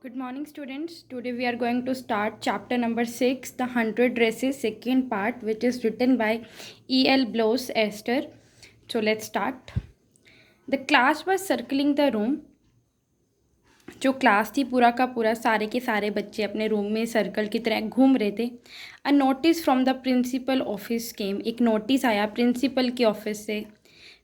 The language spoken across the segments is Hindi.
Good morning, students. Today we are going to start chapter number 6, The 100 Dresses, second part, which is written by E.L. Bloss Esther. So let's start. The class was circling the room. जो क्लास थी पूरा का पूरा सारे के सारे बच्चे अपने रूम में सर्कल की तरह घूम रहे थे. A notice from the principal office came. एक नोटिस आया प्रिंसिपल के ऑफिस से.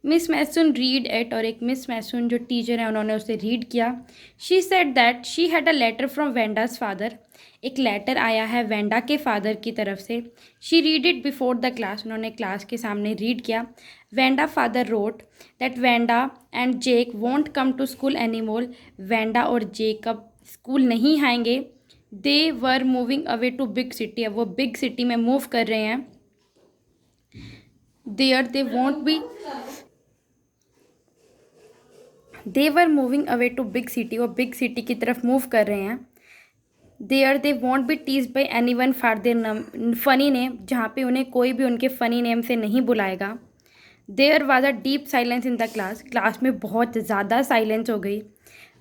Miss Mason read it. और एक मिस मैसून जो टीचर है उन्होंने उसे रीड किया. She said that she had a letter from Wanda's father. एक लेटर आया है वेंडा के फादर की तरफ से. She read it before the class. उन्होंने क्लास के सामने रीड किया. Wanda father wrote that Wanda and Jake won't come to school any more. Wanda और जेक अब स्कूल नहीं आएंगे. They were moving away to big city. अब वो बिग सिटी में मूव कर रहे हैं. There they won't be they were moving away to big city. वो बिग सिटी की तरफ मूव कर रहे हैं. There they want be tease by anyone for their funny name. जहाँ पे उन्हें कोई भी उनके फ़नी नेम से नहीं बुलाएगा. There was a deep silence in the class. Class में बहुत ज़्यादा साइलेंस हो गई.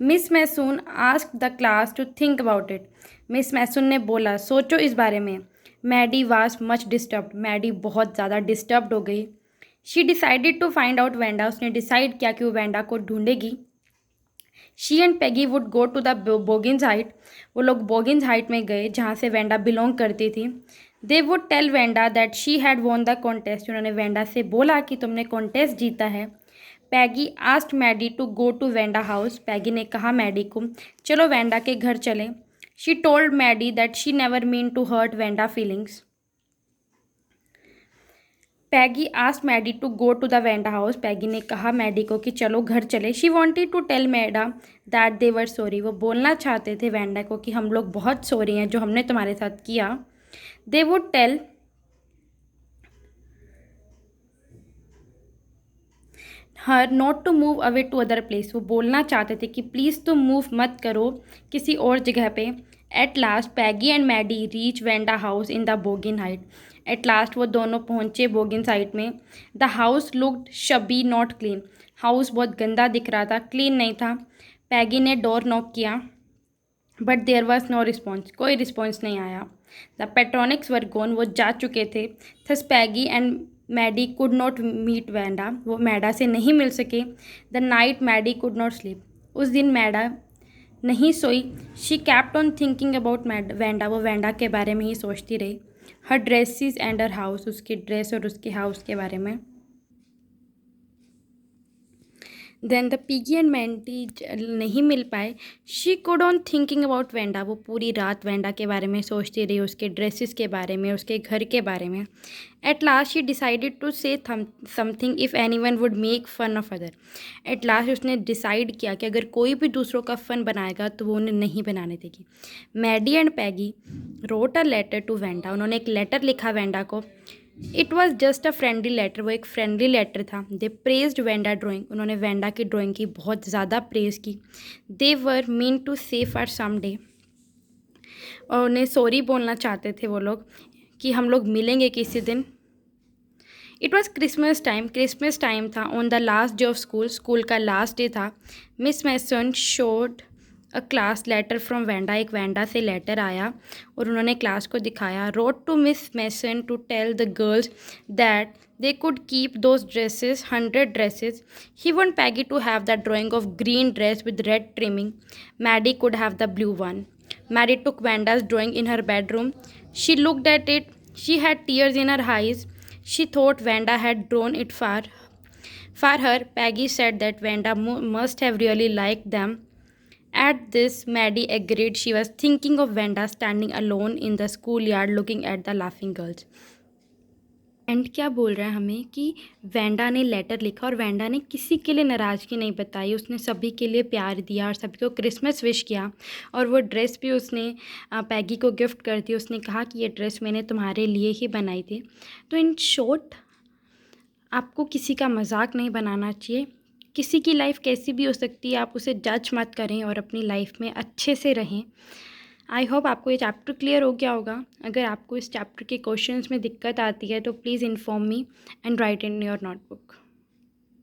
Miss Mason ask the class to think about it. Miss Mason ने बोला सोचो इस बारे में. Maddie was much disturbed. Maddie बहुत ज़्यादा डिस्टर्ब्ड हो गई. She decided to find out Wanda. उसने डिसाइड किया कि वो वेंडा को ढूंढेगी. She and Peggy would go to the Boggins height. वो लोग बोगिन्स हाइट में गए जहाँ से वेंडा बिलोंग करती थी. They would tell Wanda that she had won the contest. उन्होंने वेंडा से बोला कि तुमने कॉन्टेस्ट जीता है. Peggy asked Maddie to go to Wanda house. Peggy ने कहा मैडी को चलो वेंडा के घर चलें. She told Maddie that she never mean to hurt Wanda feelings. Peggy asked Maddie to go to the Wanda house. Peggy ने कहा मैडी को कि चलो घर चले. She wanted to tell Maddie that they were sorry. वो बोलना चाहते थे वेंडा को कि हम लोग बहुत सॉरी हैं जो हमने तुम्हारे साथ किया. They would tell her not to move away to other place. वो बोलना चाहते थे कि प्लीज़ तुम मूव मत करो किसी और जगह पे. At last Peggy and Maddie reach Wanda house in the Boggin Height. एट लास्ट वो दोनों पहुँचे बोगिन साइट में. The house looked shabby not clean. House बहुत गंदा दिख रहा था, क्लीन नहीं था. पैगी ने डोर नॉक किया but there was no response. कोई रिस्पॉन्स नहीं आया. The Petronskis were gone. वो जा चुके थे. Thus Peggy and Maddie could not meet Wanda. वो मैडा से नहीं मिल सके. The night Maddie could not sleep. उस दिन मैडा नहीं सोई. She kept on thinking about Wanda. वो वेंडा के बारे में ही सोचती रही. Her dresses and her house. उसकी ड्रेस और उसके हाउस के बारे में. Then the piggy and Mandy नहीं मिल पाए. She could on thinking about Wanda. वो पूरी रात वेंडा के बारे में सोचती रही, उसके ड्रेसेस के बारे में, उसके घर के बारे में. At last she decided to say something if anyone would make fun of other. At last उसने डिसाइड किया कि अगर कोई भी दूसरों का फ़न बनाएगा तो वो उन्हें नहीं बनाने देगी. Maddie and Peggy wrote a letter to Wanda. उन्होंने एक लेटर लिखा वेंडा को. It was just a friendly letter. वो एक फ्रेंडली लेटर था. They praised Wanda drawing. उन्होंने वेंडा की ड्राइंग की बहुत ज़्यादा प्रेज की. They were mean to say for some day. और उन्हें सॉरी बोलना चाहते थे वो लोग कि हम लोग मिलेंगे किसी दिन. It was Christmas time. Christmas time था. On the last day of school. School का लास्ट डे था. Miss Mason showed a class letter from Wanda. एक वेंडा से लेटर आया और उन्होंने क्लास को दिखाया. Wrote to miss Mason to tell the girls that they could keep those dresses, 100 dresses. He want Peggy to have the drawing of green dress with red trimming. Maddie could have the blue one. Maddie took Vanda's drawing in her bedroom. She looked at it. She had tears in her eyes. She thought Vanda had drawn it for her. Peggy said that Vanda must have really liked them. At this, Maddie agreed. She was thinking of Vanda standing alone in the schoolyard looking at the laughing girls. And क्या बोल रहा है हमें कि वेंडा ने लेटर लिखा और वेंडा ने किसी के लिए नाराज़गी नहीं बताई. उसने सभी के लिए प्यार दिया और सभी को क्रिसमस विश किया. और वो ड्रेस भी उसने पैगी को गिफ्ट कर दी. उसने कहा कि ये ड्रेस मैंने तुम्हारे लिए ही बनाई थी. तो इन शॉर्ट आपको किसी का मजाक नहीं बनाना चाहिए. किसी की लाइफ कैसी भी हो सकती है, आप उसे जज मत करें और अपनी लाइफ में अच्छे से रहें. आई होप आपको ये चैप्टर क्लियर हो गया होगा. अगर आपको इस चैप्टर के क्वेश्चंस में दिक्कत आती है तो please inform me and right in your notebook.